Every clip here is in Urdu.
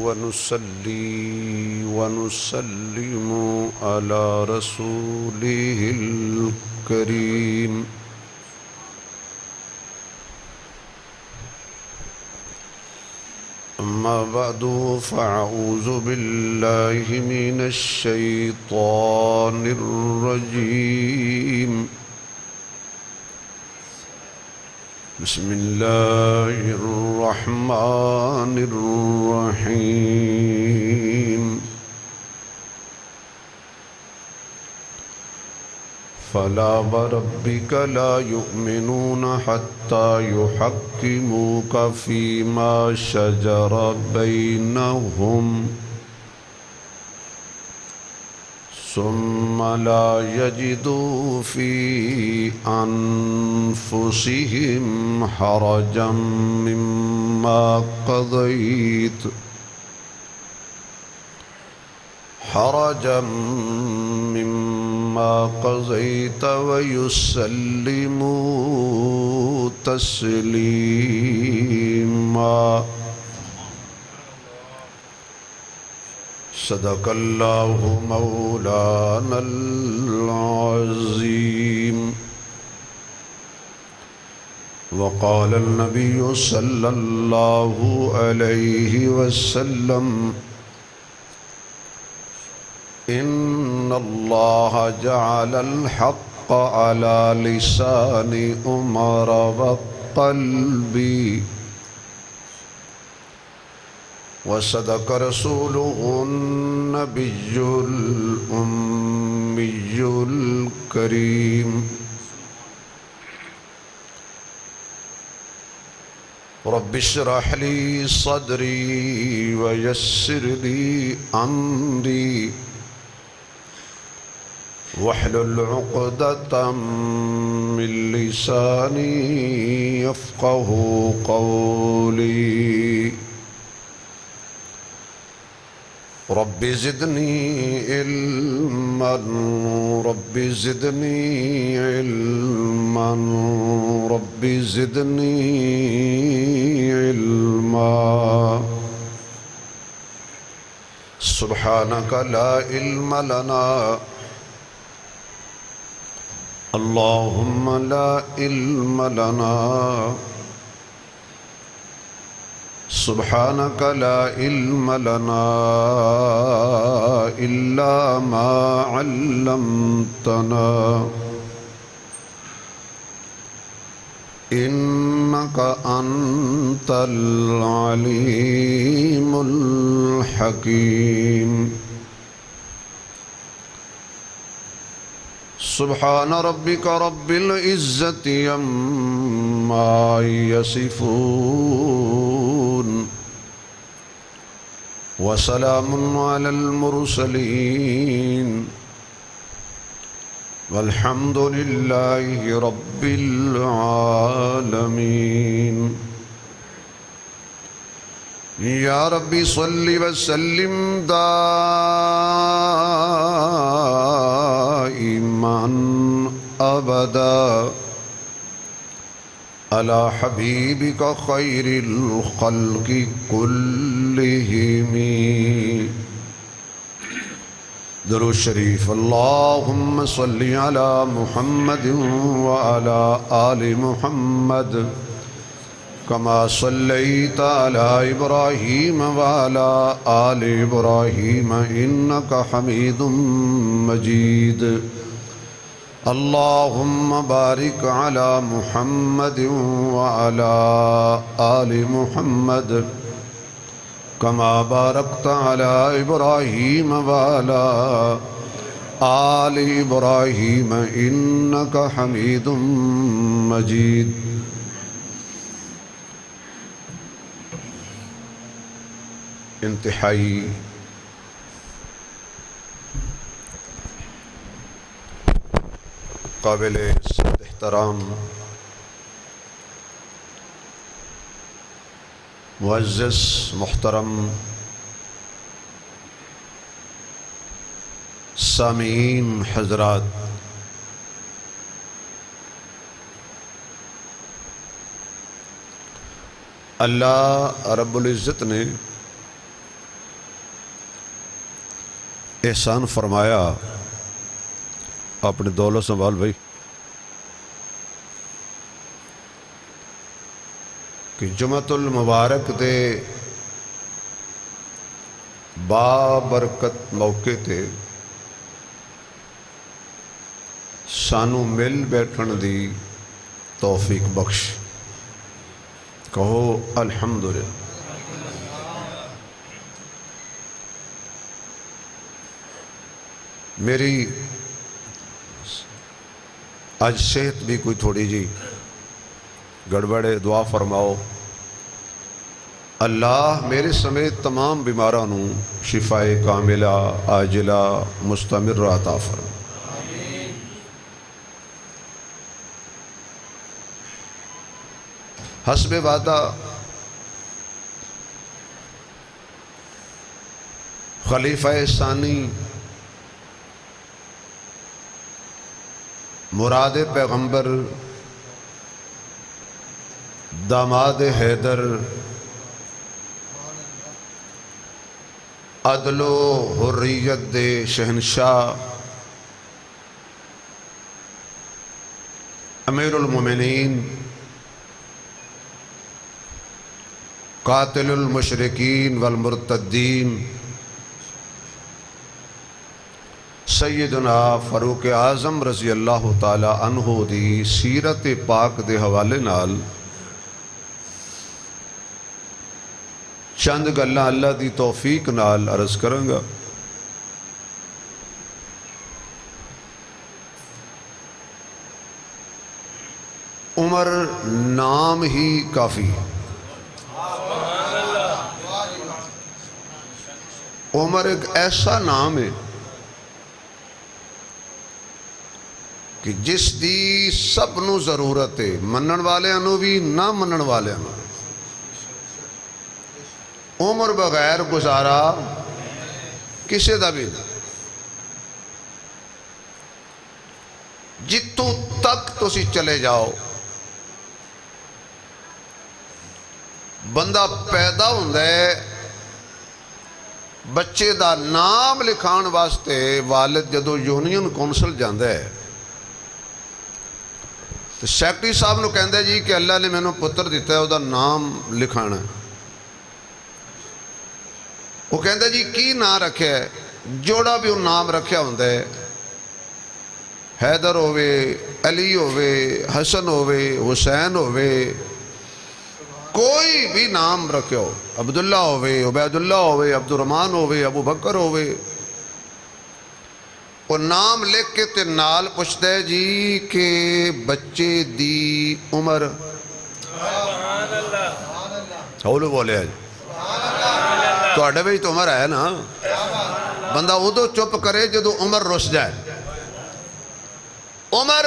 ونصلي ونسلم على رسوله الكريم أما بعد فأعوذ بالله من الشيطان الرجيم بسم الله الرحمن الرحيم فلا وربك لا يؤمنون حتى يحكموك فيما شجر بينهم ثم لا يجدوا في أنفسهم حرجا مما قضيت ويسلموا تسليما. صدق الله مولانا العظيم. وقال النبي صلى الله عليه وسلم إن الله جعل الحق على لسان عمر وقلبي وصدق رسوله النبي الأمي الكريم. رب اشرح لي صدري ويسر لي أمري واحلل عقدة من لساني يفقه قولي. رب زدني علما رب زدني علما رب زدني علما. سبحانك لا علم لنا اللهم لا علم لنا سبحانك لا علم لنا إلا ما علمتنا إنك أنت العليم الحكيم. سبحان ربك رب العزة عما يصفون وسلام على المرسلين والحمد لله رب العالمين. یا ربی صلی وسلم دائما ابدا على حبیبک خیر الخلق كلهم. درود شریف. اللهم صل على محمد وعلى آل محمد كما صليت على إبراهيم وعلى آل إبراهيم إنك حميد مجيد. اللهم بارك على محمد وعلى آل محمد كما باركت على إبراهيم وعلى آل إبراهيم إنك حميد مجيد. انتہائی قابل احترام معزز محترم سامعین حضرات، اللہ رب العزت نے احسان فرمایا اپنی دولت سنبھال بھائی کہ جمعۃ المبارک دے بابرکت موقع تے سانو مل بیٹھن دی توفیق بخش کہو الحمدللہ۔ میری آج صحت بھی کوئی تھوڑی جی گڑبڑے، دعا فرماؤ اللہ میرے سمیت تمام بیماراں نو شفائے کاملہ عاجلہ مستمر عطا فرما۔ حسب وعدہ خلیفہ ثانی مراد پیغمبر داماد حیدر عدل و حریت دے شہنشاہ امیر المومنین قاتل المشرکین والمرتدین سیدنا فاروق اعظم رضی اللہ تعالی عنہ دی سیرت پاک دے حوالے نال چند گلاں اللہ دی توفیق نال عرض کراں گا۔ عمر نام ہی کافی ہے۔ عمر ایک ایسا نام ہے کہ جس دی سب نو ضرورت ہے، منن والے نو بھی نہ منن والے نو۔ عمر بغیر گزارا کسے دا بھی نہ۔ جتوں تک تسی چلے جاؤ بندہ پیدا ہوندا ہے، بچے دا نام لکھان واسطے والد جدو یونین کونسل جاندہ ہے تو سیکٹری صاحب نو کہندہ ہے جی کہ اللہ نے میں نو پتر دیتا ہے وہ دا نام لکھانا ہے۔ وہ کہندہ جی کی نام رکھے ہے، جوڑا بھی ان نام رکھے ہوندہ ہے، حیدر ہوئے، علی ہوئے، حسن ہوئے، حسین ہوئے، کوئی بھی نام رکھے ہو، عبداللہ ہوئے، عبیداللہ ہوئے، عبدالرحمن ہوئے، ابو بکر ہوئے، وہ نام لکھ کے تے نال پوچھتا ہے جی کہ بچے دی عمر ہولو بولے ہے تو اڈے بھی تو عمر ہے نا۔ بندہ ادو چپ کرے جدو عمر رس جائے۔ عمر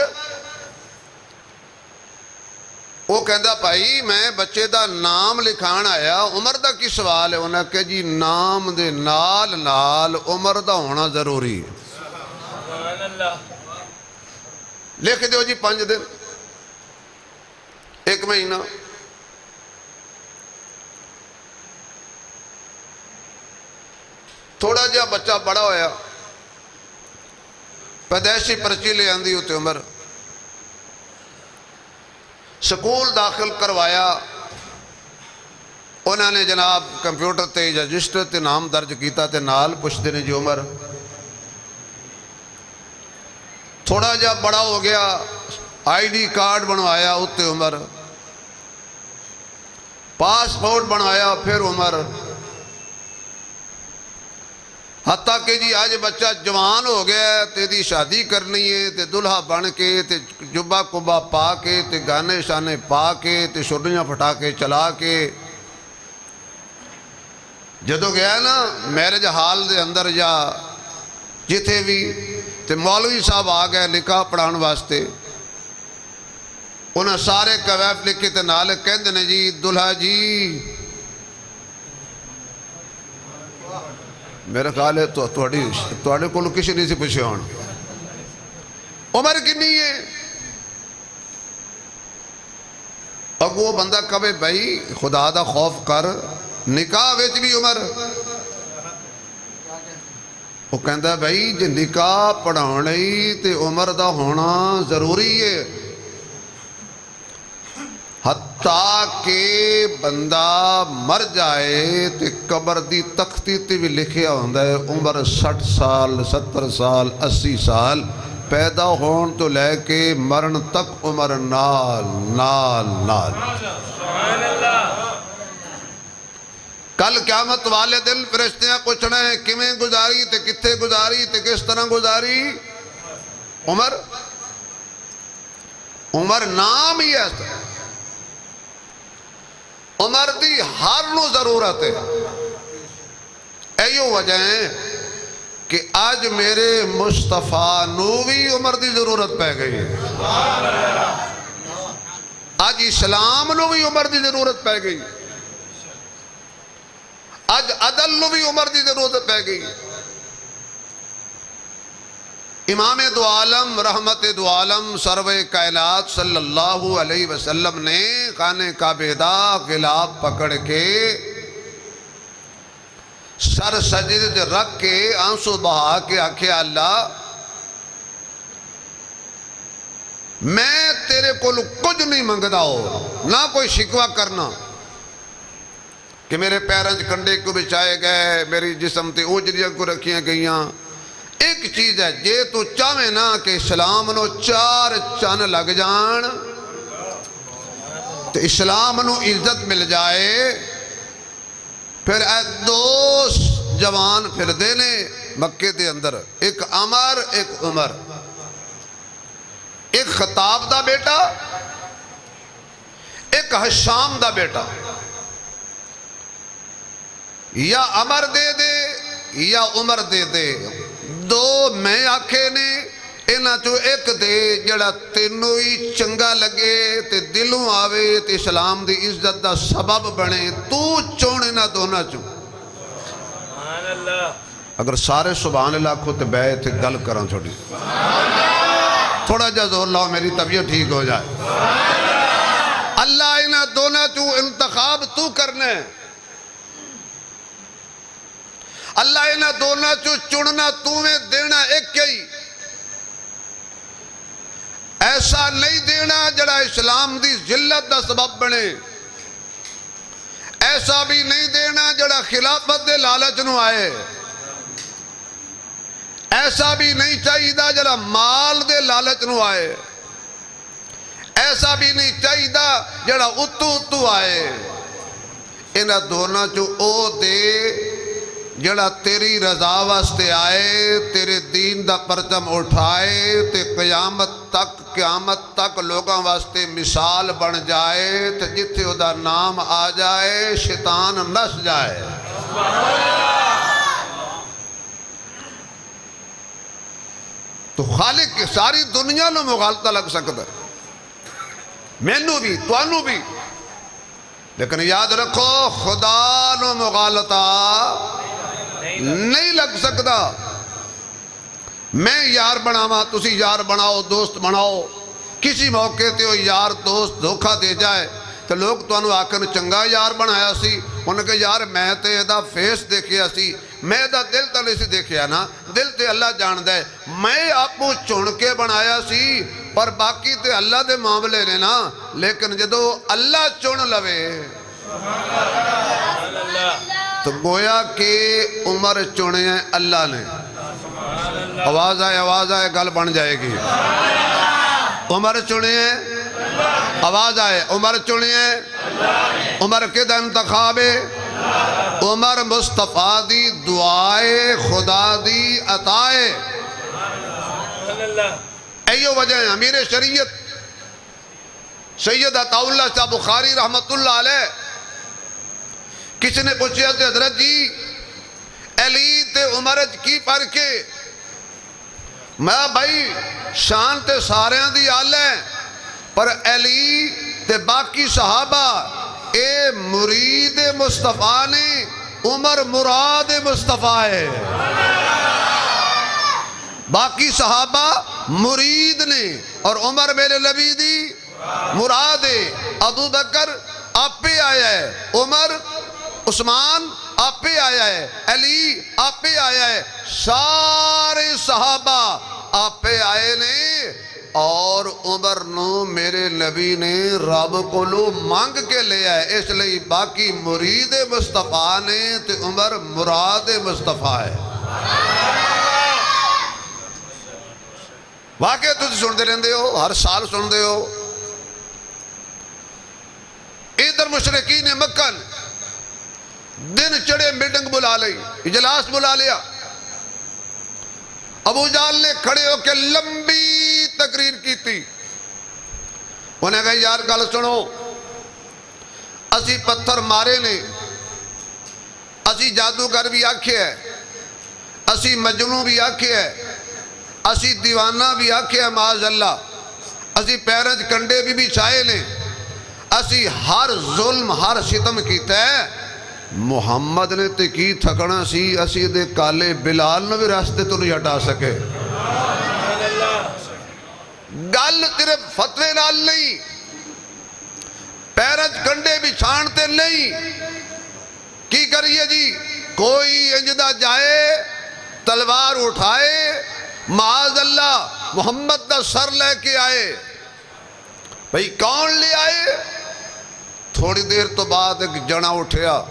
وہ کہندہ بھائی میں بچے دا نام لکھان آیا، عمر دا کی سوال ہے؟ انہاں کہ جی نام دے نال نال عمر دا ہونا ضروری ہے۔ لکھ دیو جی 5 دن 1 مہینہ۔ تھوڑا جہا بچہ بڑا ہویا، پیدائشی پرچی لے آندی ہوتے عمر، سکول داخل کروایا، انہوں نے جناب کمپیوٹر تے یا رجسٹر تے نام درج کیتا تے نال پوچھتے نے جی عمر۔ تھوڑا جہا بڑا ہو گیا، آئی ڈی کارڈ بنوایا اتے عمر، پاسپورٹ بنوایا پھر عمر، حتیٰ کہ جی آج بچہ جوان ہو گیا تے دی شادی کرنی ہے تے دلہا بن کے تے جبہ کبہ پا کے تے گانے شانے پا کے تے شرنیاں پھٹا کے چلا کے جدو گیا نا میرج حال دے اندر جا جتھے بھی تے مولوی صاحب آ گئے نکاح پڑھان واسطے، انہاں سارے کویف لکھے تے نال کہندے نے جی دلہا جی میرا خیال ہے توڑے کو کسی نہیں سے پوچھے ہون عمر کنی ہے؟ اگو بندہ کبھے بھائی خدا دا خوف کر، نکاح ویچ بھی عمر وہ کہندا بھائی جے نکاح پڑھاؤن لئی تے عمر دا ہونا ضروری ہے، حتیٰ کہ بندہ مر جائے تے قبر دی تختی تے بھی لکھیا ہوندا ہے عمر 60 سال 70 سال 80 سال، پیدا ہون تو لے کے مرن تک عمر نال نال نال۔ کل قیامت والے دن فرشتیاں پوچھنا ہے کیویں گزاری تے کتھے گزاری تے کس طرح گزاری؟ عمر نام ہی ایسا، عمر دی ہر نو ضرورت ہے۔ ایو وجہ ہے کہ آج میرے مصطفیٰ نو بھی عمر دی ضرورت پہ گئی ہے، آج اسلام نو بھی عمر دی ضرورت پہ گئی، آج عدل نو بھی عمر دی ضرورت پہ گئی۔ امام دو عالم رحمت دو عالم سروے کائنات صلی اللہ علیہ وسلم نے خانہ کعبہ دا غلاف پکڑ کے سر سجدے رکھ کے آنسو بہا کے آکھے اللہ میں تیرے کو کچھ نہیں منگدا ہو، نہ کوئی شکوہ کرنا کہ میرے پیرنج کنڈے کو بچائے گئے، میری جسم تے اوجریاں کو رکھیاں گئیاں۔ ایک چیز ہے جے تو چاہے نا کہ اسلام نو 4 چن لگ جان تو اسلام نو عزت مل جائے، پھر اے 2 جوان پھر دینے مکے دے اندر، ایک عمر ایک عمر، ایک خطاب دا بیٹا ایک حشام دا بیٹا، یا عمر دے دے یا عمر دے دے، 2 میں آکھے نے انہاں چو ایک دے جڑا تینوں ہی چنگا لگے تے دلوں آوے تے اسلام دی عزت دا سبب بنے، تو چون انہاں دونوں چو۔ اگر سارے سبحان اللہ کو تے بے تے گل کران چھوڑی، تھوڑا جا زور لاؤ میری طبیعت ٹھیک ہو جائے۔ اللہ انہاں دونوں چو انتخاب تو کرنے، اللہ انہاں دونوں چو چننا تمہیں دینا ایک ہی، ایسا نہیں دینا جڑا اسلام دی ذلت دا سبب بنے، ایسا بھی نہیں دینا جڑا خلافت دے لالچ نو آئے، ایسا بھی نہیں چاہیدہ جڑا مال دے لالچ نو آئے، ایسا بھی نہیں چاہیدہ جڑا اتو آئے۔ انہاں دونوں چو او دے جڑا تیری رضا واسطے آئے، تیرے دین دا پرچم اٹھائے تے قیامت تک لوگاں واسطے مثال بن جائے، تے جتھے او دا نام آ جائے شیطان نس جائے۔ تو خالق کی ساری دنیا نو مغالطہ لگ سکتا ہے، مینوں بھی توانوں بھی، لیکن یاد رکھو خدا نو مغالطہ نہیں لگ سکتا۔ میں یار بناواں، تسی یار بناؤ، دوست بناؤ، کسی موقع تے وہ یار دوست دھوکہ دے جائے تو لوگ تو انہوں آکر چنگا یار بنایا سی، انہوں نے کہا یار میں تے ایدہ فیس دیکھیا سی، میں ایدہ دل تلے سی دیکھیا نا، دل تے اللہ جان دے، میں آپ چن کے بنایا سی، پر باقی تے اللہ دے معاملے نے نا، لیکن جدو اللہ چن لوے تو گویا کہ عمر چنے ہیں اللہ نے۔ آواز آئے گل بن جائے گی۔ عمر چنے ہیں، آواز آئے عمر چنے ہیں، عمر کے دا انتخاب ہے، عمر مصطفیٰ دی دعائے خدا دی عطائے۔ ایو وجہ ہے امیر شریعت سید عطا اللہ صاحب بخاری رحمت اللہ علیہ کسی نے پوچھا کہ حضرت جی علی تے عمر کی فرق ہے؟ میں بھائی شان تے سارے دی آل ہے، پر علی تے باقی صحابہ اے مرید مصطفیٰ نے، عمر مراد مصطفیٰ ہے۔ باقی صحابہ مرید نے اور عمر میرے نبی دی مراد ہے۔ ابو بکر آپ پہ آیا ہے، عمر عثمان آپ پہ آیا ہے، علی آپ پہ آیا ہے، سارے صحابہ آپ پہ آئے نے، اور عمر نو میرے نبی نے رب کو لو مانگ کے لیا ہے، اس لئے باقی مرید مصطفیٰ نے تے عمر مراد مصطفیٰ ہے۔ واقعہ تجھے سن دے ہو، ہر سال سن دے ہو۔ ادھر مشرقین مکہ نے دن چڑے میٹنگ بلا لی، اجلاس بلا لیا۔ ابو جہل نے کھڑے ہو کے لمبی تقریر کی تھی۔ انہیں کہا یار گل سنو، اسی پتھر مارے نے، اسی جادوگر بھی آکھے ہے، اسی مجنوں بھی آکھے ہے، اسی دیوانہ بھی آکھے ہے معاذ اللہ، اسی پیرنج کنڈے بھی بچھائے نے، اسی ہر ظلم ہر ستم کیتا ہے، محمد نے تے کی تھکنا سی، اسی دے کالے بلال نے بھی راستے تو نہیں ہٹا سکے۔ گل تیرے فتوے نال نہیں، پیرج کنڈے بھی چھانتے نہیں، کی کریے جی؟ کوئی انجدہ جائے تلوار اٹھائے معاذ اللہ محمد دا سر لے کے آئے، بھئی کون لے آئے؟ تھوڑی دیر تو بعد ایک جنا اٹھیا،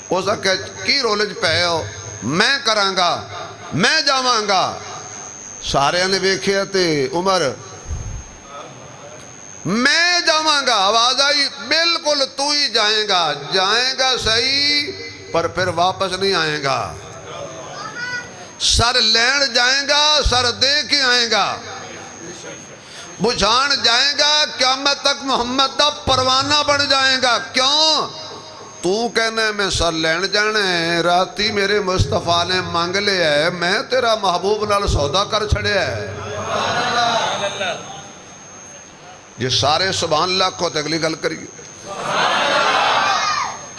وہ سا کہ کی رولج پہ ہو، میں کرانگا، میں جاوانگا۔ سارے نے بیکھیا تے عمر میں جاوانگا، آواز آئی بالکل تو ہی جائیں گا، جائیں گا صحیح پر پھر واپس نہیں آئیں گا، سر لین جائیں گا، سر دے کے آئیں گا، بجھان جائیں گا، قیامت تک محمد دا پروانہ بن جائیں گا۔ کیوں؟ تو کہنا ہے میں سر لین جانا ہے، راتی میرے مصطفیٰ نے مانگ لے ہے، میں تیرا محبوب نال سودا کر چھڑے ہے۔ یہ سارے سبحان اللہ کو تگلی گل کریے۔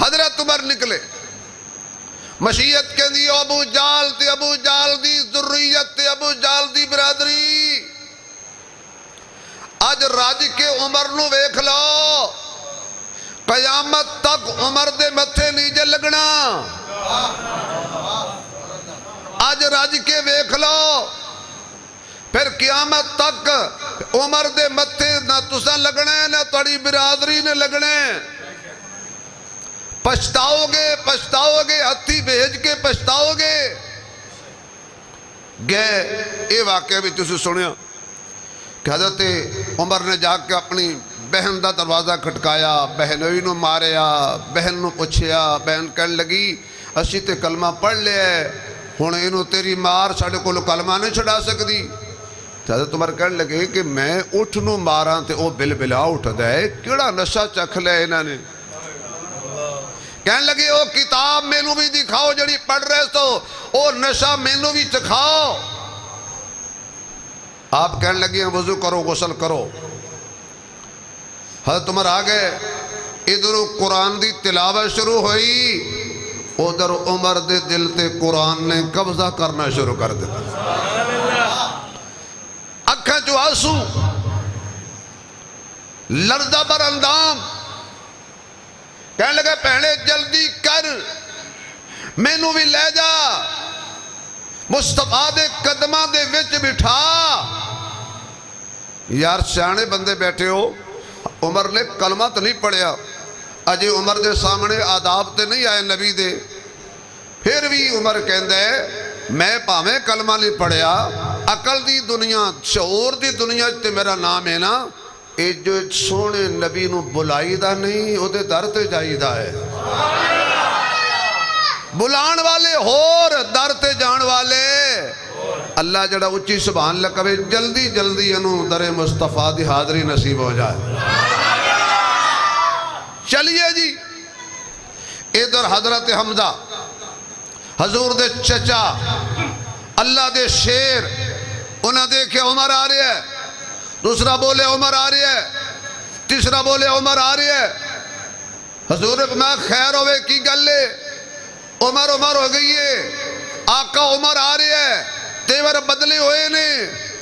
حضرت عمر نکلے، مشیت کے دی ابو جال دی ذریت تے ابو جال دی برادری، آج راج کے عمر نو ویکھ لو، قیامت تک عمر دے متھے نیجے لگنا، آج راج کے ویکھ لو، پھر قیامت تک عمر دے متھے نہ تسا لگنا ہے نہ تڑی برادری نے لگنا ہے، پچھتاؤ گے، ہتھی بھیج کے پچھتاؤ گے۔ گئے یہ واقعہ بھی تسی سنیا کہ حضرت عمر نے جا کے اپنی بہن دا دروازہ کھٹکایا، بہنوی نو ماریا، بہن نو پوچھیا، بہن کہنے لگی اسی تے کلمہ پڑھ لیا ہے، ہن اینو تیری مار ساڈے کولوں کلمہ نہیں چھڑا سکدی۔ حضرت عمر کہنے لگے کہ میں اٹھ نو ماراں تے او بل بلا اٹھ دے، کیڑا نشہ چکھ لے انہاں نے؟ کہنے لگے او کتاب مینوں بھی دکھاؤ جڑی پڑھ رہے تو او نشہ مینوں بھی چکھاؤ۔ آپ کہنے لگے وضو کرو، غسل کرو۔ حضرت عمر آگئے، ادھر قرآن دی تلاوت شروع ہوئی، ادھر عمر دے دل تے قرآن نے قبضہ کرنا شروع کر دیتا، اکھاں جو آنسو، لرزہ بر اندام، کہنے لگے پہلے جلدی کر، مینوں بھی لے جا، مصطفیٰ دے قدمہ دے وچ بٹھا۔ یار سیانے بندے بیٹھے ہو، عمر نے کلمہ تو نہیں پڑھیا، اجے عمر دے سامنے آداب تے نہیں آئے نبی دے، پھر بھی عمر کہندہ ہے میں پاویں کلمہ نہیں پڑھیا، عقل دی دنیا شعور دی دنیا تے میرا نام ہے نا، اے جو سونے نبی نو بلائی دا نہیں او دے در تے جائی دا ہے، بلان والے ہور در تے جان والے۔ اللہ جڑا اچھی سبحان اللہ کہے جلدی جلدی انہوں در مصطفیٰ دی حاضری نصیب ہو جائے۔ چلیے جی، ادھر حضرت حمزہ حضور دے چچا اللہ دے شیر، انہیں دیکھے عمر آ رہے ہے، دوسرا بولے عمر آ رہے ہے، تیسرا بولے عمر آ رہے ہے۔ حضور میں خیر ہوئے کی گلے، عمر ہو گئی ہے، آقا عمر آ رہے ہے، تیور بدلے ہوئے نے۔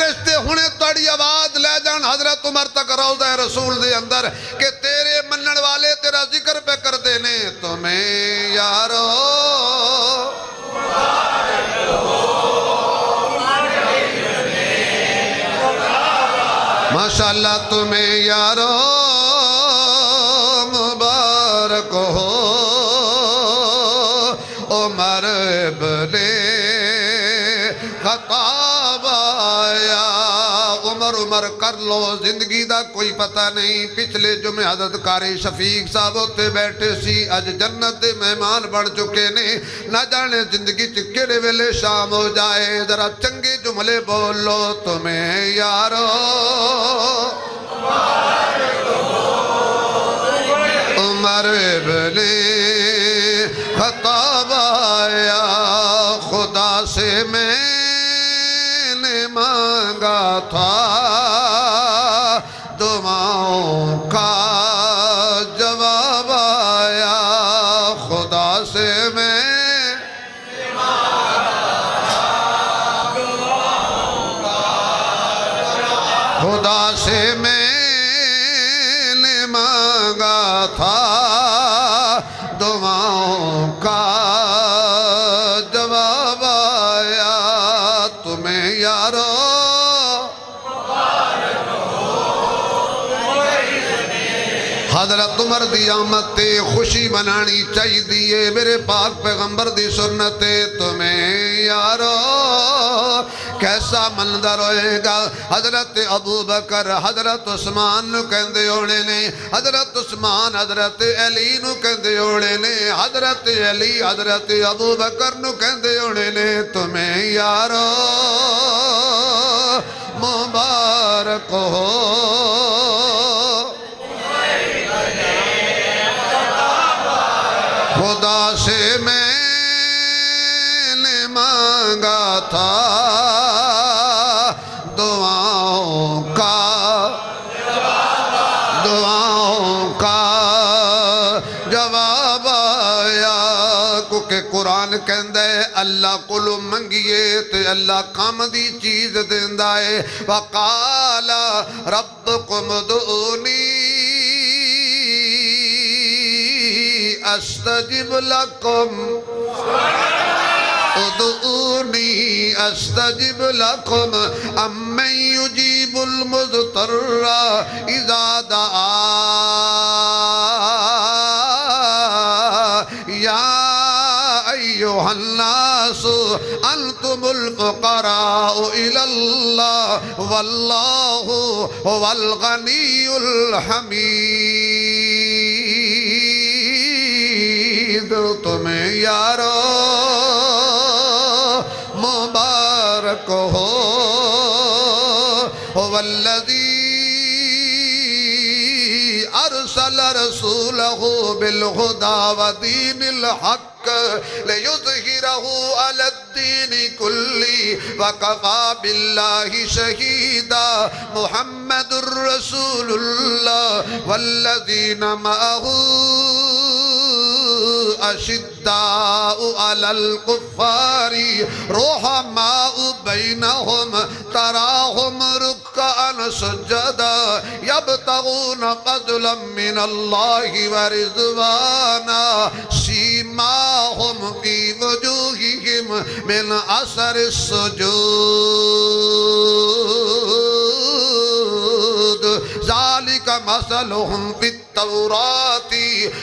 فرشتے ہونے تڑی آواز لے جان حضرت عمر تک روضہ رسول دے اندر کہ تیرے منن والے تیرا ذکر پہ کر دینے تمہیں یارو ماشاءاللہ تمہیں یارو مبارک ہو عمر ابن خطاب آیا عمر کر لو زندگی دا کوئی پتہ نہیں پچھلے جمعے حضرت قاری شفیق صاحب ہوتے بیٹھے سی اج جنت دے مہمان بڑھ چکے نے نہ جانے زندگی چکڑے ویلے شام ہو جائے ذرا چنگے جملے بول لو تمہیں یارو عمر ابن خطاب آیا خدا سے میں نے مانگا تھا دعاؤں کا جواب آیا خدا سے میں خدا سے میں نے مانگا تھا دعاؤں کا جواب آیا تمہیں یارو حضرت عمر دی آمد تے خوشی منانی چاہی دیئے میرے پاک پیغمبر دی سنت تمہیں یارو کیسا منظر ہوئے گا حضرت ابو بکر حضرت عثمان نو کہندے ہونے نے حضرت عثمان حضرت علی نو کہندے ہونے نے حضرت علی حضرت ابو بکر نو کہندے ہونے نے تمہیں یارو مبارک ہو خدا سے میں نے مانگا تھا دعاؤں کا جواب آیا کیونکہ قرآن کہندہ ہے اللہ کولو منگیے تے اللہ کام دی چیز دیندہ ہے وقال ربکم ادعونی استجب لکم ادعونی استجب لکم امن یجیب المضطر اذا دعا یا ایوہ الناس انتم الفقراء الى اللہ واللہ هو الغنی الحمید تمہیں یارو مبارک ہو والذی ارسل رسولہ بالہدی ودین الحق لِيُظْهِرَهُ عَلَى الدِّينِ كُلِّهِ وَكَفَى بِاللَّهِ شَهِيدًا محمد رسول اللہ والذین معه أشداء على الكفار رحماء بينهم تراهم ركعا سجدا يبتغون فضلا من الله ورضوانا سيماهم في وجوههم من أثر السجود ذلك مثلهم في التوراة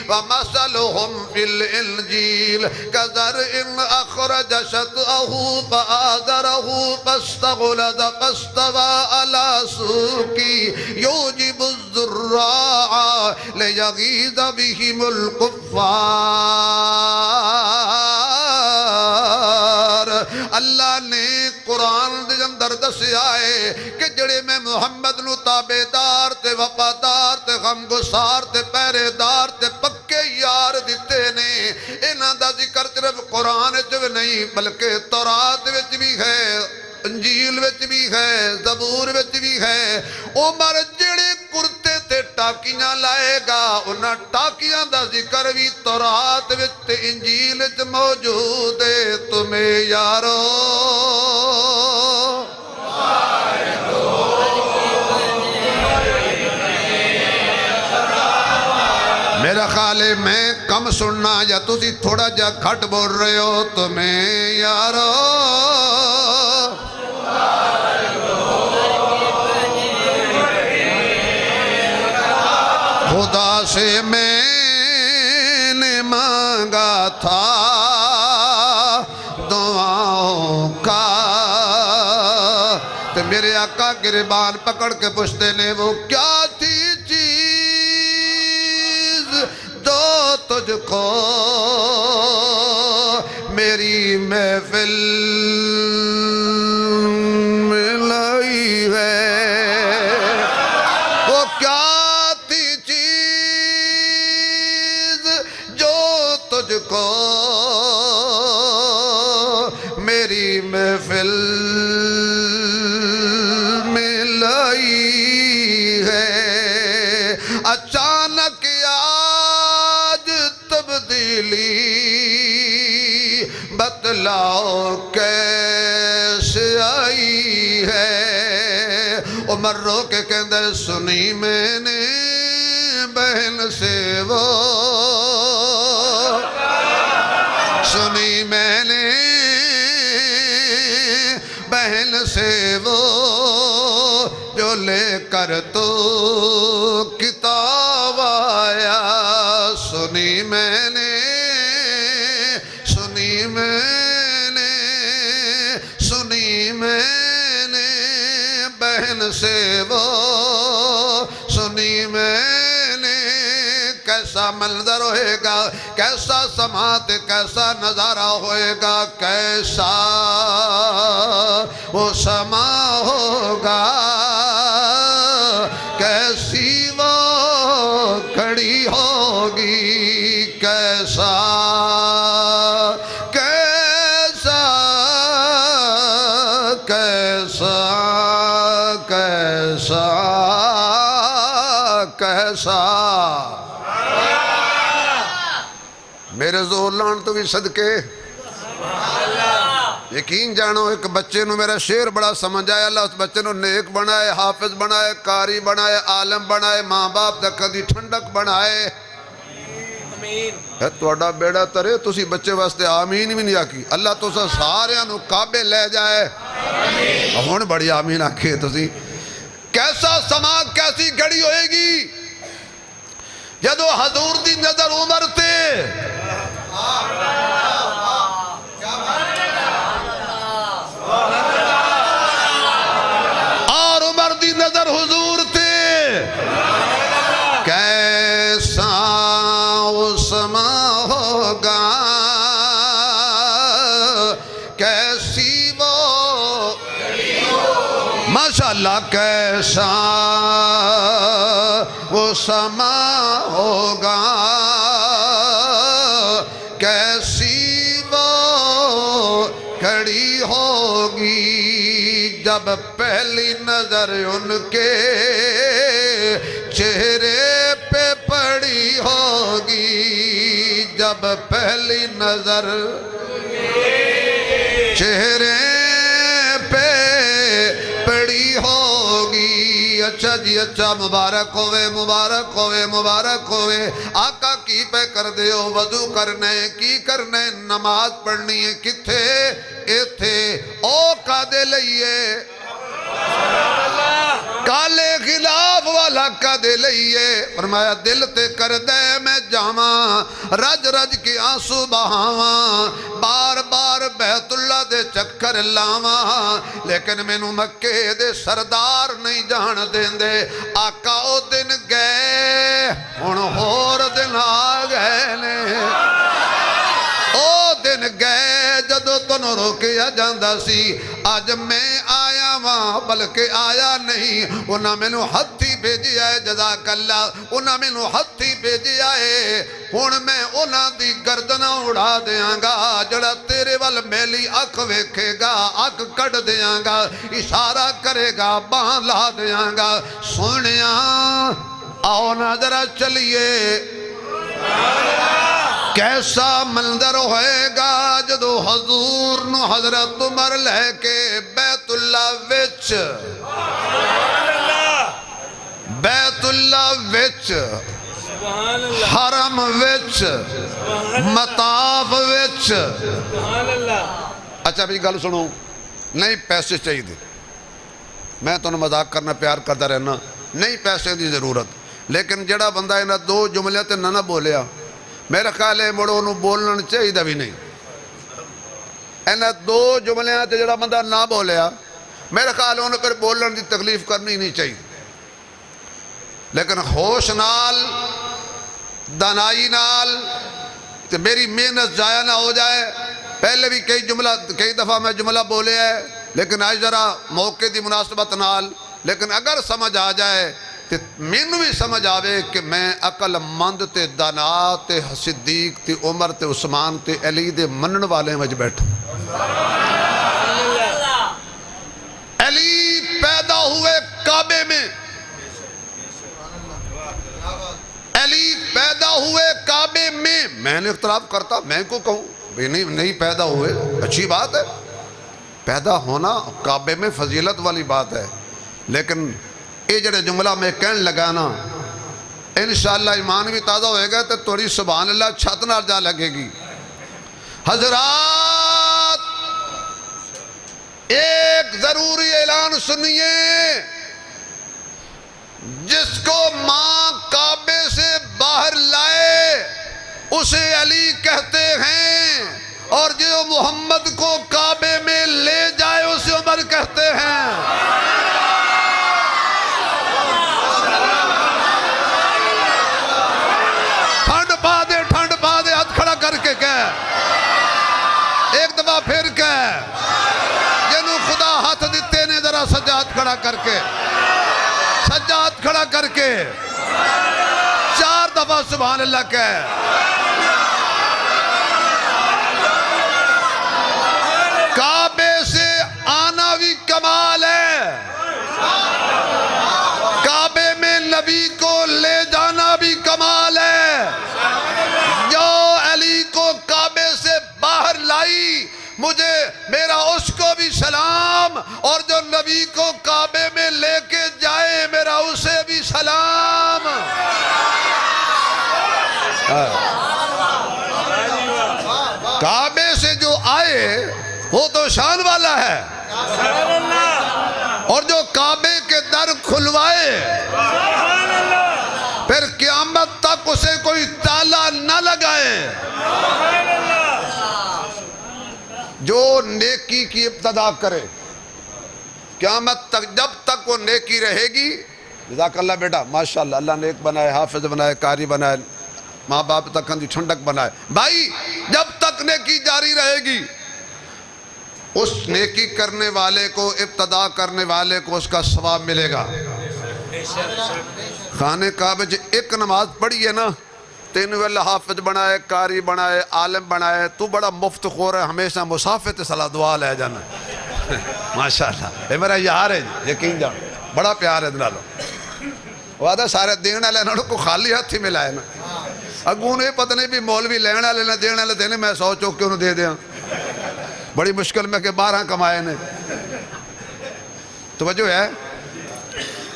ومثلهم في الإنجيل كزرع أخرج شطأه فآزره فاستغلظ فاستوى على سوقه يعجب الزراع ليغيظ بهم الكفار اللہ نے قرآن دے اندر دسیا ہے کہ جڑے میں محمد نو تابعدار تے وفادار تے غمگسار تے پہرے دار تے پکے یار دیتے نے انہاں دا ذکر صرف قرآن وچ نہیں بلکہ تورات وچ بھی ہے انجیل وچ بھی ہے زبور وچ بھی ہے عمر جڑے کرتے تے ٹاکیاں لائے گا انہاں ٹاکیاں دا ذکر بھی تورات وچ تے انجیل وچ موجود ہے تمہیں یارو حالے میں کم سننا یا تسی تھوڑا جا گھٹ بول رہے ہو تمہیں یارو خدا سے میں نے مانگا تھا دعاؤں کا تو میرے آقا گریبان پکڑ کے پوچھتے نے وہ کیا تھی چیز جو تجھ کو میری محفل میں لائی ہے وہ کیا تھی چیز جو تجھ کو میری محفل میں لائی ہے اچانک آج تبدیلی بتلاؤ کیسے آئی ہے عمر رو کے کہندے سنی میں نے بہن سے وہ سنی میں نے بہن سے وہ جو لے کر تو کتاب آیا سنی میں نے بہن سے وہ سنی میں نے کیسا منظر ہوئے گا کیسا سماعت کیسا نظارہ ہوئے گا کیسا وہ سما ہوگا کیسی وہ کھڑی ہوگی کیسا کیسا کیسا کیسا کیسا میرے زور لان تو بھی صدقے یقین جانو ایک بچے نو میرا شعر بڑا سمجھ آیا اللہ اس بچے نو نیک بنائے حافظ بنائے قاری بنائے عالم بنائے ماں باپ دا کدی ٹھنڈک بنائے ہے توڑا بیڑا ترے تسی بچے واسطے آمین بھی نہیں آکی اللہ تو سا سارے انو کعبے لے جائے ہون بڑی آمین آکھے تسی کیسا سما کیسی گھڑی ہوئے گی جدو حضور دی نظر عمر تے اور عمر دی نظر حضور تے کیسا سما ہوگا کیسی وہ ماشاءاللہ کیسا وہ سما ہوگا کیسی وہ کھڑی ہوگی جب پہلی نظر ان کے چہرے پہ پڑی ہوگی جب پہلی نظر چہرے پہ پڑی ہوگی اچھا جی اچھا مبارک ہوئے مبارک ہوئے مبارک ہوئے آقا کی پہ کر دے ہو وضو کرنے کی کرنے نماز پڑھنی ہے کتھے ایتھے او کا دے لئیے کالے خلاف والا کا دے لئیے فرمایا دل تے کر دے میں جاواں رج رج کے آنسو بہاواں بار بار بیت اللہ دے چکر لاواں لیکن میں نو مکے دے سردار نہیں جان دیں دے آقا او دن گئے ہن ہور دن آ گئے نے او دن گئے جدو تنو روکیا جاندہ سی آج میں آیا وہاں بلکہ آیا نہیں انہاں میں نو ہتھی بھیجی آئے جزاک اللہ انہاں میں نو ہتھی بھیجی آئے ہون میں انہاں دی گردنہ اڑا دیاں گا جڑا تیرے وال میلی اکھ ویکھے گا اکھ کٹ دیاں گا اشارہ کرے گا باں لا دیاں گا سنیاں آؤ نظرہ چلیے کیسا منظر ہوئے گا جدو حضور نو حضرت عمر لے کے بیت اللہ وچ حرم وچ مطاف وچ. اچھا بھی گل سنو, نہیں پیسے چاہیے, میں تو مذاق کرنا پیار کرتا رہنا, نہیں پیسے دی ضرورت, لیکن جڑا بندہ انہاں دو جملے تے نہ بولیا, میرا خیال ہے مڑو انہوں بولنا چاہیے بھی نہیں. انہاں دو جملے تے جڑا بندہ نہ بولیا, میرا خیال ہے انہوں پھر بولن دی تکلیف کرنی نہیں چاہیے. لیکن ہوش نال, دانائی نال, تے میری محنت ضائع نہ ہو جائے. پہلے بھی کئی دفعہ میں جملہ بولے ہے, لیکن آج ذرا موقع دی مناسبت نال, لیکن اگر سمجھ آ جائے تے مینوں بھی سمجھ آوے کہ میں عقل مند تے دانا تے صدیق تے عمر تے عثمان تے علی دے منن والے وچ بیٹھا. علی پیدا ہوئے کعبے میں, علی پیدا ہوئے کعبے میں نے اختلاف کرتا, میں کو کہوں نہیں پیدا ہوئے, اچھی بات ہے, پیدا ہونا کعبے میں فضیلت والی بات ہے. لیکن یہ جڑے جملہ میں کہنے لگا نا, انشاءاللہ ایمان بھی تازہ ہوئے گا تو تھوڑی سبحان اللہ چھت نہ جا لگے گی. حضرات ایک ضروری اعلان سنیے, جس کو ماں کعبے سے باہر لائے اسے علی کہتے ہیں, اور جو محمد کو کعبے میں لے جائے اسے عمر کہتے ہیں. ٹھنڈ پا دے ہاتھ کھڑا کر کے کہہ, ایک دفعہ پھر کہہ, جنہوں خدا ہاتھ دیتے نے ذرا سجا ہاتھ کھڑا کر کے, سجا ہاتھ کھڑا کر کے 4 دفعہ سبحان اللہ کہہ. کعبے سے آنا بھی کمال ہے, کعبے میں نبی کو لے جانا بھی کمال ہے. جو علی کو کعبے سے باہر لائی, مجھے میرا اس کو بھی سلام, اور جو نبی کو کعبے میں لے کے جائے میرا اسے بھی سلام. کعبے سے جو آئے وہ تو شان والا ہے, اور جو کعبے کے در کھلوائے پھر قیامت تک اسے کوئی تالا نہ لگائے. جو نیکی کی ابتدا کرے قیامت تک, جب تک وہ نیکی رہے گی. جزاک اللہ بیٹا, ماشاءاللہ, اللہ نیک بنائے, حافظ بنائے, قاری بنائے, ماں باپ تک اندھی ٹھنڈک بنائے. بھائی جب تک نیکی جاری رہے گی, اس نیکی کرنے والے کو, ابتدا کرنے والے کو اس کا ثواب ملے گا. خانہ کعبہ جو ایک نماز پڑھی ہے نا, تینوں اللہ حافظ بنائے, قاری بنائے, عالم بنائے, تو بڑا مفت خور ہے, ہمیشہ مسافر تے صلاح دعا لے جانا. ماشاءاللہ, یہ میرا یار ہے, یقین جان, بڑا پیار ہے دنالو. وعدہ سارے دین والے انہوں کو خالی ہاتھ ہی ملائے نا. اگوں نے پتہ نہیں بھی مولوی لینے والے نہ دینے والے دینے, میں 100 چوک کے انہوں دے دیا, بڑی مشکل میں کہ 12 کمائے نے. توجہ ہے,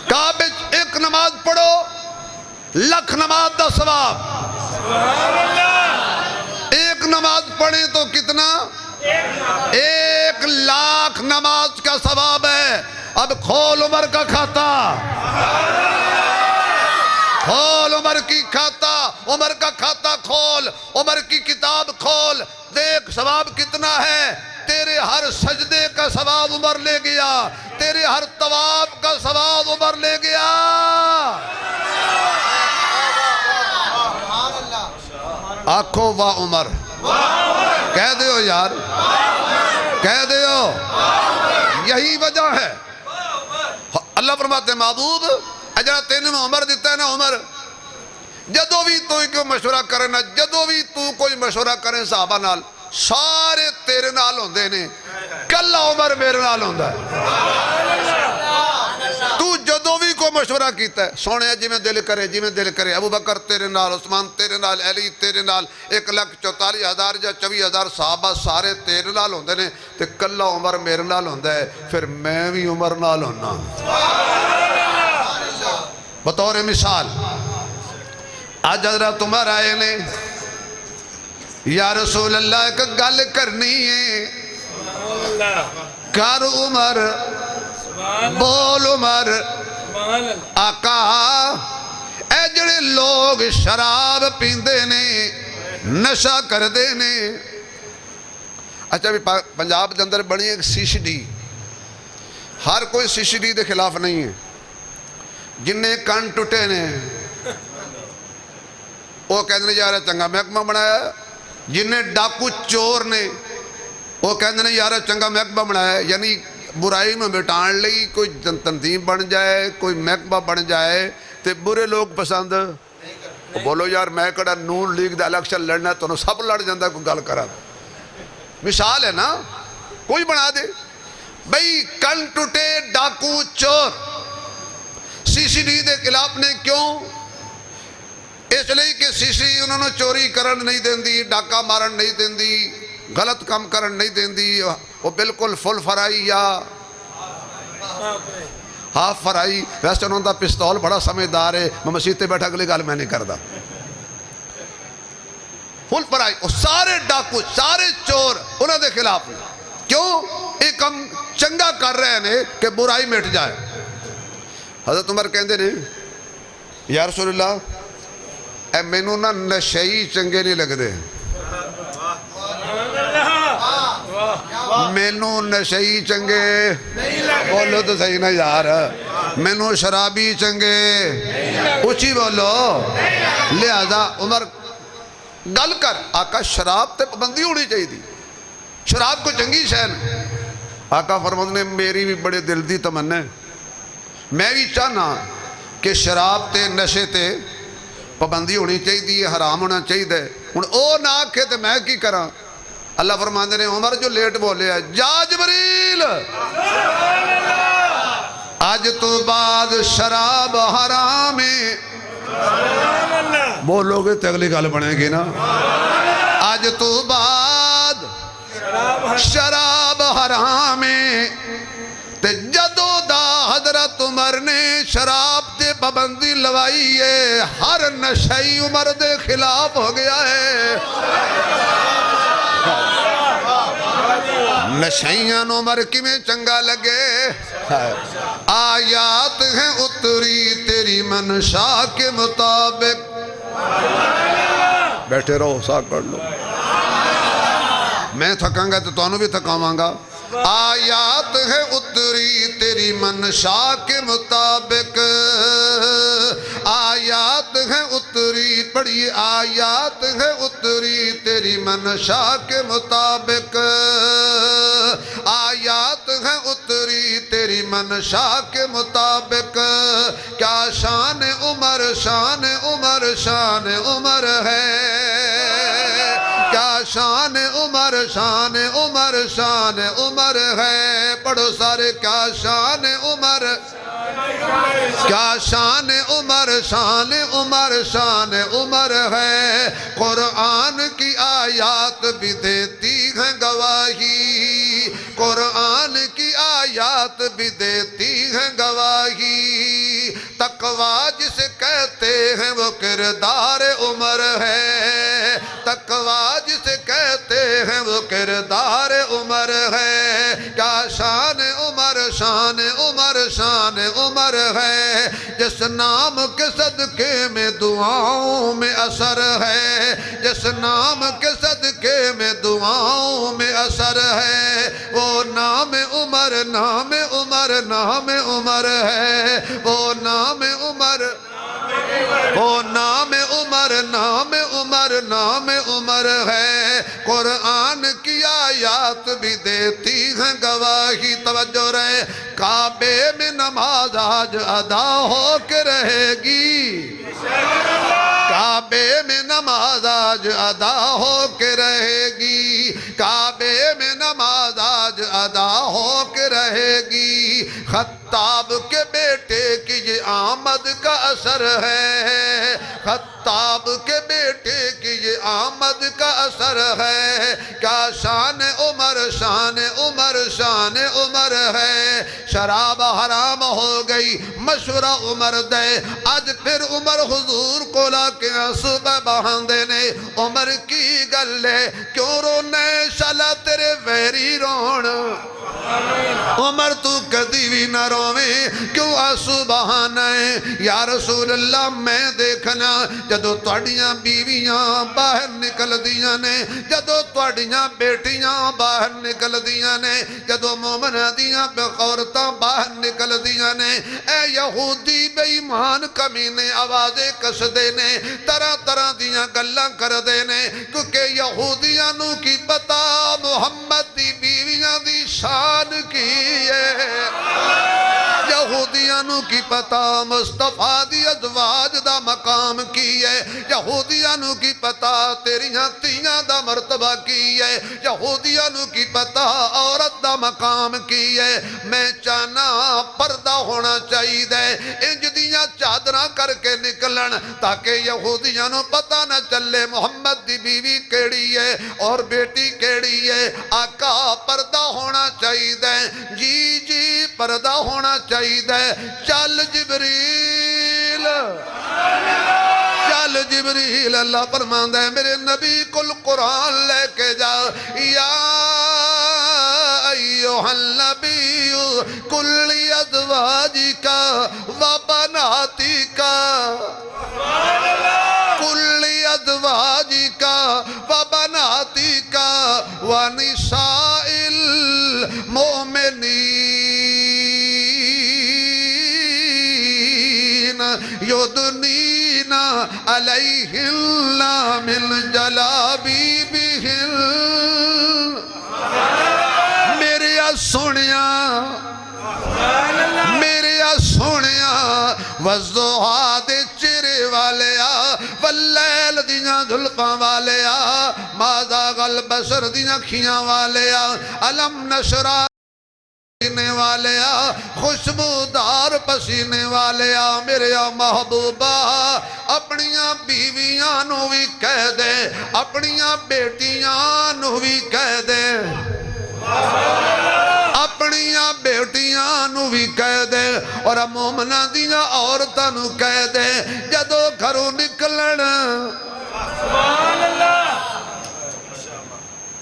کعبے ایک نماز پڑھو لکھ نماز دا ثواب. ایک نماز پڑھیں تو کتنا؟ 1 لاکھ نماز کا ثواب ہے. اب کھول عمر کا کھاتا, کھول عمر کی کھاتا, عمر کا کھاتا کھول, عمر کی کتاب کھول, دیکھ ثواب کتنا ہے. تیرے ہر سجدے کا ثواب عمر لے گیا, تیرے ہر طواف کا ثواب عمر لے گیا. آنکھوں واہ عمر, کہہ دیو یار, کہہ دیو. یہی وجہ ہے. اللہ فرماتے ہیں محبوب اجرا تینے میں عمر دیتا ہے نا, عمر جدو بھی تو کوئی مشورہ کرے نا, جدو بھی تو کوئی مشورہ کرے صحابہ نال, سارے تیرے نال ہوندے نے, کلا عمر میرے نال ہوندا ہے. تو جدو بھی کوئی مشورہ کیتا ہے سونے جی میں دل کرے, جی میں دل کرے. ابو بکر تیرے نال, عثمان تیرے نال, علی تیرے نال, 1,44,000 یا 24,000 صحابہ سارے تیرے نال ہوندے نے, تے کلا عمر میرے نال ہوندا ہے. پھر میں بھی عمر نال ہونا. بطور مثال آج حضرت عمر آئے نے، یا رسول اللہ ایک گل کرنی ہے۔ کر عمر، بول عمر۔ آقا اے جڑے لوگ شراب پیندے نے، نشہ کردے نے۔ اچھا بھی پنجاب دے اندر بنی ایک سی سی ڈی، ہر کوئی سی سی ڈی دے خلاف نہیں ہے، جنہیں کان ٹوٹے نے وہ کہتے ہیں یار چنگا محکمہ بنایا، جنہیں ڈاکو چور نے وہ کہتے ہیں یار چنگا محکمہ بنایا۔ یعنی برائی میں مٹان لئی کوئی تنظیم بن جائے، کوئی محکمہ بن جائے تے برے لوگ پسند بولو یار میں کڑا نون لیگ دا الیکشن لڑنا تو سب لڑ جاندہ کوئی گل کرا۔ مثال ہے نا، کوئی بنا دے بھئی کن ٹوٹے ڈاکو چور سی سی ڈی دے خلاف نے کیوں؟ اس لئے کہ سی سی انہوں نے چوری کرن نہیں دین دی، ڈاکہ مارن نہیں دین دی، غلط کام کرن نہیں دین دی، وہ بالکل فل فرائی یا ہاف فرائی۔ ویسے انہوں دا پستول بڑا سمجھدار ہے، میں مسجد تے بیٹھا اگلی گال میں نہیں کردہ۔ فل فرائی، وہ سارے ڈاکو سارے چور انہوں دے خلاف ہیں۔ کیوں؟ ایک ہم چنگا کر رہے ہیں کہ برائی مٹ جائے۔ حضرت عمر کہندے نے یا رسول اللہ اے مینوں نہ نشئی چنگے نہیں لگ دے، مینوں نشئی چنگے بولو تو صحیح نہ یار، مینوں شرابی چنگے اچھی بولو۔ لہذا عمر گل کر آقا شراب تے پابندی ہونی چاہیے تھی، شراب کو چنگی شہن۔ آقا فرماتے نے میری بھی بڑے دل دی تمنا ہے، میں بھی چاہنا کہ شراب تے نشے تے پابندی ہونی چاہیے، حرام ہونا چاہیے۔ ہن او نہ آکھے تے میں کی کراں؟ اللہ فرماندے نے عمر جو لیٹ بولے ہے جا جبریل آج تو بعد شراب حرام ہے، بولو گے تے اگلی گل بنے گی نا۔ آج تو بعد شراب حرام ہے تے جدو دا حضرت عمر نے شراب تے پابندی لوائی ہے، ہر نشئی عمر دے خلاف ہو گیا ہے۔ نشیاں عمر کی میں چنگا لگے، آیات ہیں اتری تیری منشا کے مطابق۔ بیٹھے رہو ساتھ پڑھ لو، میں تھکاں گا تو تانوں بھی تھکاواں گا۔ آیات ہے اتری تیری منشا کے مطابق، آیات ہے اتری پڑھیے، آیات ہے اتری تیری منشا کے مطابق، آیات ہے اتری تیری منشا کے مطابق۔ کیا شان عمر شان عمر شان عمر ہے، کیا شان عمر شان عمر شان عمر ہے۔ پڑھو سارے کیا شان عمر، کیا شان عمر شان عمر شان عمر ہے۔ قرآن کی آیات بھی دیتی ہیں گواہی، قرآن کی آیات بھی دیتی ہیں گواہی۔ تقویٰ جسے کہتے ہیں وہ کردار عمر ہے، تقویٰ جسے کہتے ہیں وہ کردار عمر ہے۔ کیا شان عمر شان عمر شان عمر ہے، جس نام کے صدقے میں دعاؤں میں اثر ہے، جس نام کے صدقے میں دعاؤں میں اثر ہے۔ وہ نام عمر نام عمر نام عمر ہے، وہ نام عمر، وہ نام عمر نام عمر نام عمر ہے۔ قرآن کی آیات بھی دیتی ہیں گواہی۔ توجہ رہے، کعبے میں نماز آج ادا ہو کے رہے گی، کعبے میں نماز آج ادا ہو کے رہے گی، کعبے میں نماز آج ادا ہو کے رہے گی۔ خطاب کے بیٹے کی یہ آمد کا اثر ہے، خطاب آفتاب کے بیٹے کی یہ آمد کا اثر ہے، کیا شان عمر شان عمر شان عمر ہے۔ شراب حرام ہو گئی مشورہ عمر دے، آج پھر عمر حضور کو لا کے صبح بہاندے نے، عمر کی گلے کیوں رونے شالا تیرے ویری رون، عمر تو کدی بھی نہ رویں کیوں آنسو بہانا ہے۔ یا رسول اللہ میں دیکھنا جدو تواڈیاں بیویاں باہر نکل دیاں نے، جدو تواڈیاں بیٹیاں باہر نکل دیاں نے، جدو مومنہ دیاں عورتاں باہر نکل دیاں نے، اے یہودی بے ایمان کمینے آوازیں کس دے نے، طرح طرح دیاں گلاں کر دے نے، کیونکہ یہودیاں نو کی پتا محمد دی بیویاں دی شان کی ہے، یہودیاں نو کی پتا مصطفیٰ دی ازواج دا مقام کی ہے، یہودیاں نو کی پتا تیریاں تیاں دا مرتبہ کی ہے، یہودیاں نو کی پتا عورت دا مقام کی ہے۔ میں چاہنا پردہ ہونا چاہیے دے، انج دیاں چادراں کر کے نکلن تاکہ یہودیاں نو پتا نہ چلے محمد دی بیوی کیڑی ہے اور بیٹی کیڑی ہے۔ آقا پردہ ہونا چاہیے دے، جی جی پردہ ہونا چاہیے دے۔ چل جبریل چل جبریل، اللہ فرماندا ہے میرے نبی کل قرآن لے کے جا، یا ایوہ النبی کل ازواجک و بناتک کل ازواجک و بناتک و نساء المؤمنین یدنین علیہن من جلابیبہن۔ میرے سونیاں میرے سونیاں والضحیٰ دے چہرے والیا واللیل دیاں زلفاں والیا ما ذاق البصر دیاں کھیاں والیا علم نشرہ پسینے والیا خوشبودار پسینے والیا میرے محبوبہ اپنیاں بیویاں نو بھی کہہ دے، اپنیاں بیٹیاں نو بھی کہہ دے، اپنیاں بیٹیاں نو بھی کہہ دے اور مومنہ دیاں عورتاں نو کہہ دے جدو گھروں نکلن۔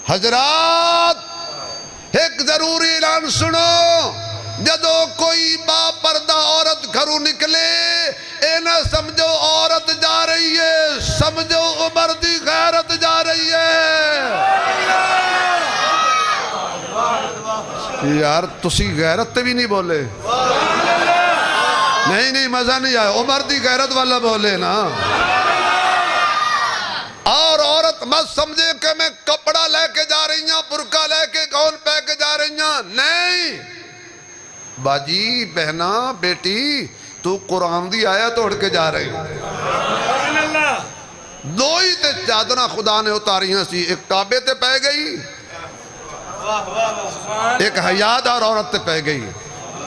حضرات ایک ضروری اعلان سنو، جدو کوئی با پردہ عورت گھروں نکلے اے نہ سمجھو عورت جا رہی ہے، سمجھو عمر دی غیرت جا رہی ہے۔ یار تسی غیرت تے بھی نہیں بولے، نہیں مزہ نہیں آیا، عمر دی غیرت والا بولے نا۔ اور عورت مت سمجھے کہ میں کپڑا لے کے جا رہی ہوں، برقع لے کے گون پہ کے جا رہی ہوں، نہیں باجی بہنا بیٹی تو قرآن دی آیت اڑ کے جا رہی دو ہی تے چادرہ خدا نے اتاری ہیں سی، ایک کعبے تے پہ گئی، ایک حیادار عورت تے پہ گئی۔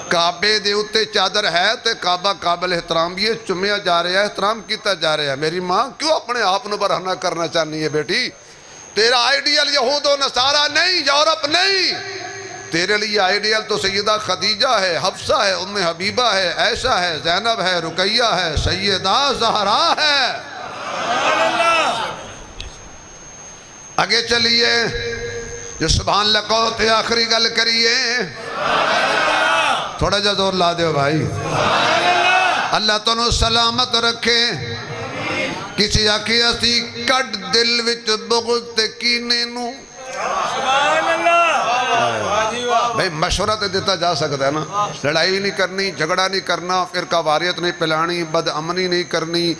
کعبے دے اتے چادر ہے تے کعبہ قابل احترام بھی ہے، چمیا جا رہا ہے، احترام کیتا جا رہا ہے۔ میری ماں کیوں اپنے آپ نو برہنہ کرنا چاہنی ہے بیٹی؟ تیرا آئیڈیل یہود و نصارہ نہیں، یورپ نہیں، تیرے لیے آئیڈیل تو سیدہ خدیجہ ہے، حفصہ ہے، ام حبیبہ ہے، عائشہ ہے، زینب ہے، رقیہ ہے، سیدہ زہرا ہے۔ آگے چلیے جو سبحان اللہ کہو تے آخری گل کریے، تھوڑا جا زور لا دیو بھائی۔ اللہ تنو سلامت رکھے، کسی آکھی اسی کٹ دل وچ بغض تے کینے نو، بھئی مشورہ تے دیتا جا سکتا ہے نا، لڑائی نہیں کرنی، جھگڑا نہیں کرنا، فرقہ واریت نہیں پلانی، بد امنی نہیں کرنی،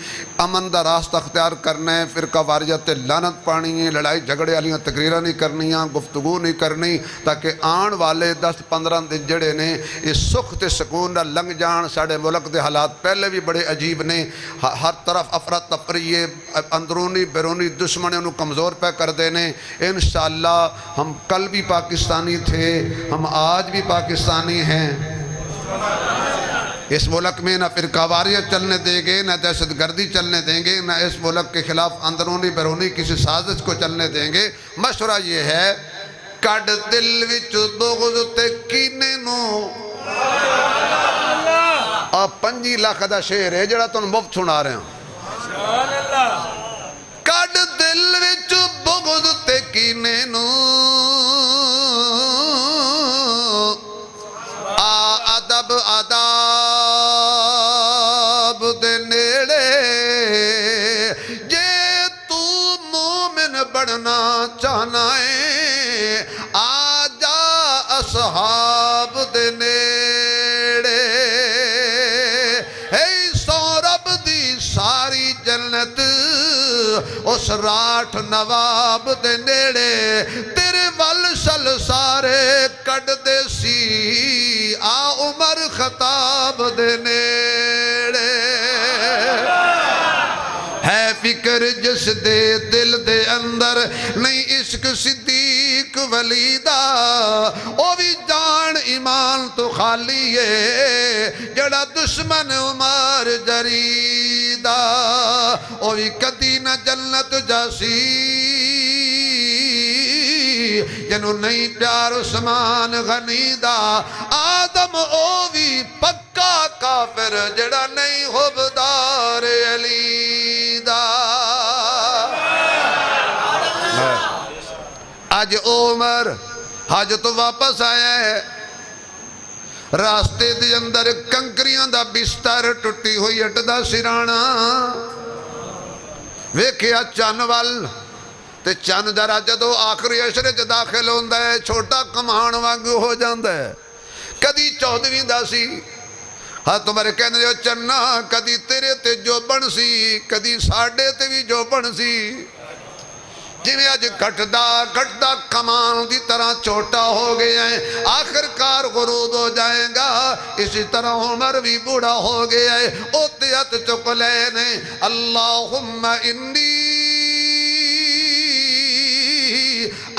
امن دا راستہ اختیار کرنا ہے، فرقہ واریت تے لعنت پانی ہے، لڑائی جھگڑے والیاں تقریرہ نہیں کرنیاں، گفتگو نہیں کرنی، تاکہ آن والے 10-15 دن جڑے نے اس سکھ تے سکون نہ لنگ جان۔ ساڑھے ملک دے حالات پہلے بھی بڑے عجیب نے، ہر طرف افراتفری اندرونی بیرونی دشمنوں نے کمزور پہ کر دینے۔ انشاءاللہ ہم کل بھی پاکستانی تھے، ہم آج بھی پاکستانی ہیں، اس ملک میں نہ فرقہ واریت چلنے دیں گے، نہ دہشت گردی چلنے دیں گے، نہ اس ملک کے خلاف اندرونی بیرونی کسی سازش کو چلنے دیں گے۔ مشورہ یہ ہے، کڈ دل وچ بغض تے کینے نو۔ آپ 5 لاکھ دا شعر ہے جڑا تم مفت سنا رہے ہیں۔ کڈ دل وچ بغض تے کینے نو، ادب آداب دے نیڑے، جے تو مومن بڑھنا چاہنا ہے آجا اصحاب دے نیڑے۔ اے سورب دی ساری جنت اس راٹھ نواب دے نیڑے، تیرے ول شل سارے کڈ دے سی آ عمر خطاب دے نیڑے۔ ہے فکر جس دے دل دے اندر نہیں عشق صدیق ولی دا، او بھی جان ایمان تو خالی ہے جڑا دشمن عمر جریدہ، او بھی کدی نہ جنت جاسی جنہوں نہیں پیار عثمان غنی دا، آدم او بھی پکا کافر جڑا نہیں حبدار علی دا۔ آج عمر حج تو واپس آیا ہے، راستے دے اندر کنکریاں دا بستر ٹوٹی ہوئی اٹ دا سرانا، ویکھیا چن وال تے چن ذرا جدو آخری عشرے چ داخل ہوندا ہے چھوٹا کمان وانگو ہو جاندا ہے۔ کدی 14ویں دا سی، ہاں تمہارے کہنے جو چننا کدی تیرے تے جو بن سی، کدی ساڑھے تے بھی جو بن سی، جی میں آج کٹدا کمان دی طرح چھوٹا ہو گئے ہیں، آخر کار غروب ہو جائیں گا۔ اسی طرح عمر بھی بوڑھا ہو گیا ہے، اوتیت چک لینے اللہم انی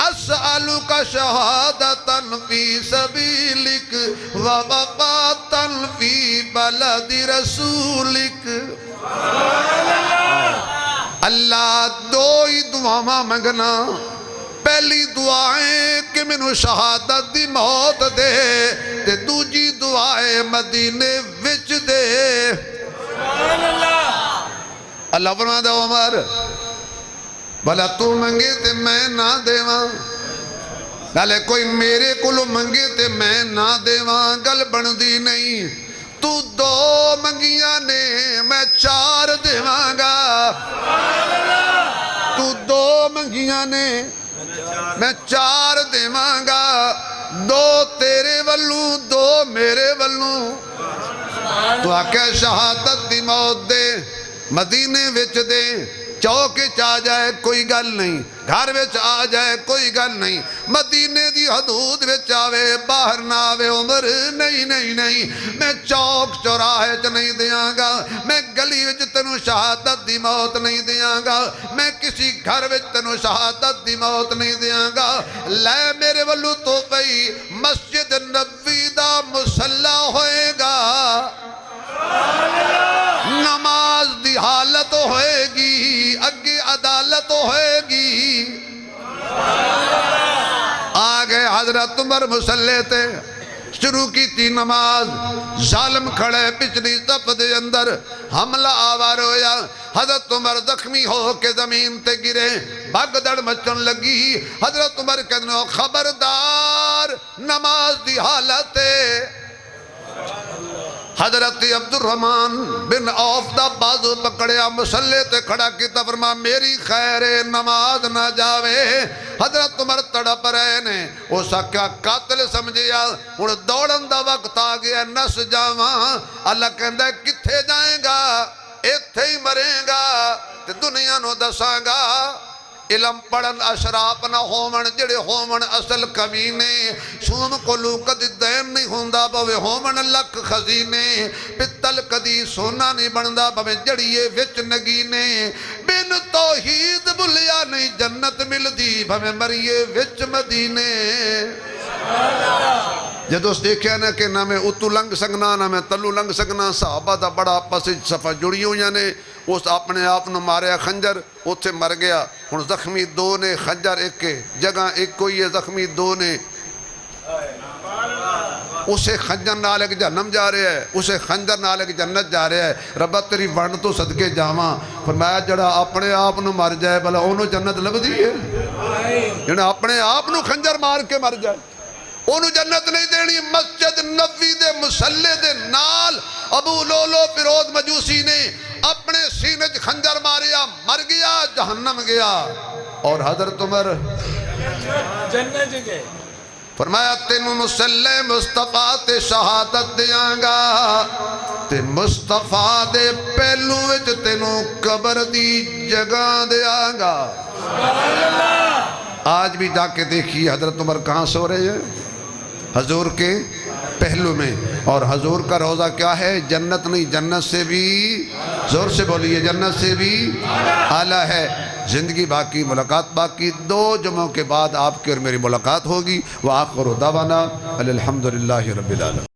اسألک شہادتا فی سبیلک ووفاتا فی بلد رسولک۔ اللہ دو ہی دعا منگنا، پہلی دعائیں کہ منو شہادت دی موت دے، تے دوجی دعائیں مدینے وچ دے۔ اللہ فرما دے عمر بھلا تو منگے تے میں نہ دیواں، گلے کوئی میرے کلو منگے تے میں نہ دیواں، گل بندی نہیں۔ تو 2 منگیاں نے میں 4 دیواں گا، تو 2 منگیاں نے میں 4 دیواں گا، 2 تیرے والوں 2 میرے والوں۔ تو آکے شہادت دی موت دے، مدینے وچ دے، چوک چا جائے کوئی گل نہیں، گھر وچ آ جائے کوئی گل نہیں، مدینے دی حدود وچ آوے باہر نہ آوے عمر نہیں نہیں نہیں، میں چوک چوراہے چ نہیں دیاں گا، میں گلی وچ تنو شہادت دی موت نہیں دیاں گا، میں کسی گھر وچ تنو شہادت دی موت نہیں دیاں گا۔ لے میرے والو تو پئی مسجد نبوی دا مصلی ہوئے گا، نماز دی حالت ہوئے گی، اگے عدالت ہوئے گی۔ آگے حضرت عمر مصلی تے شروع کی تھی نماز، ظالم کھڑے پچھلی صف دے اندر، حملہ آوار ہویا، حضرت عمر زخمی ہو کے زمین تے گرے، بھگدڑ مچن لگی۔ حضرت عمر کہنے خبردار نماز دی حالت ہے۔ حضرت عبد الرحمن بن عوف دا بازو پکڑیا، مصلی تے کھڑا کیتا، فرما میری خیر نماز نہ جاوے۔ حضرت عمر تڑپ رہے نے، وہ سکا قاتل سمجھیا، اور دوڑن دا وقت آ گیا، نس جاواں۔ اللہ کہندا کتھے جائیں گا، ایتھے ہی مریں گا، تے دنیا نو دساں گا۔ علم پڑھن اشراف نہ ہومن، جڑے ہومن اصل کمینے، سوم کولو کدی دین نہیں ہوندہ بوے ہومن لک خزینے، پتل کدی سونا نہیں بندہ بوے جڑیے وچ نگینے، بن توحید بلیا نہیں جنت مل دی بوے مریے وچ مدینے۔ جدو اس دیکھا نا کہ نہ میں اتو لنگ سکنا نہ میں تلو لنگ سکنا، صحابہ دا بڑا آپس صفحہ جڑی ہوئی نے، اس اپنے آپ نو ماریا خنجر، اتھے مر گیا۔ ہن زخمی دو نے، خنجر ایک کے جگہ ایک کوئی ہے، زخمی دو نے۔ اسے خنجر نال ایک جہنم جا رہا ہے، اسے خنجر نال ایک جنت جا رہا ہے۔ ربا تیری ون تو صدقے جاواں، فرمایا جڑا اپنے آپ نو مر جائے بھلا انہوں جنت لبدی ہے؟ جڑا اپنے آپ نو خنجر مار کے مر جائے انہوں جنت نہیں دینی۔ مسجد نبوی دے مسلے دے نال ابو لولو فیروز مجوسی نے اپنے سینے خنجر ماریا، مر گیا، جہنم گیا۔ اور حضرت عمر جنت گئے، فرمایا تینوں مسلح مصطفیٰ تے شہادت دیاں گا تے مصطفیٰ دے پہلو وچ تینوں قبر دی جگہ دیاں گا۔ آج بھی جا کے دیکھیے حضرت عمر کہاں سو رہے ہیں؟ حضور کے پہلو میں۔ اور حضور کا روضہ کیا ہے؟ جنت نہیں، جنت سے بھی، زور سے بولیے، جنت سے بھی اعلیٰ ہے۔ زندگی باقی، ملاقات باقی۔ 2 جمعوں کے بعد آپ کی اور میری ملاقات ہوگی۔ وآخر دعوانا الحمدللہ رب العالمین۔